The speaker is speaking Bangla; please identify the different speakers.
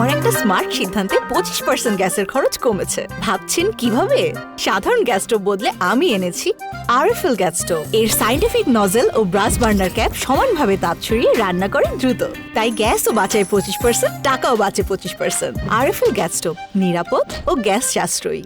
Speaker 1: আমার একটা স্মার্ট সিদ্ধান্তে 25% গ্যাসের খরচ কমেছে। ভাবছেন কিভাবে? সাধারণ গ্যাস স্টোভ বদলে আমি এনেছি আরএফএল গ্যাস স্টোভ। এর সাইন্টিফিক নজল ও ব্রাস বার্নার ক্যাপ সমানভাবে তাপ ছড়িয়ে রান্না করে দ্রুত। তাই গ্যাসও বাঁচায় 25%, টাকাও বাঁচে 25%। আরএফএল গ্যাস স্টোভ, নিরাপদ ও গ্যাস সাশ্রয়ী।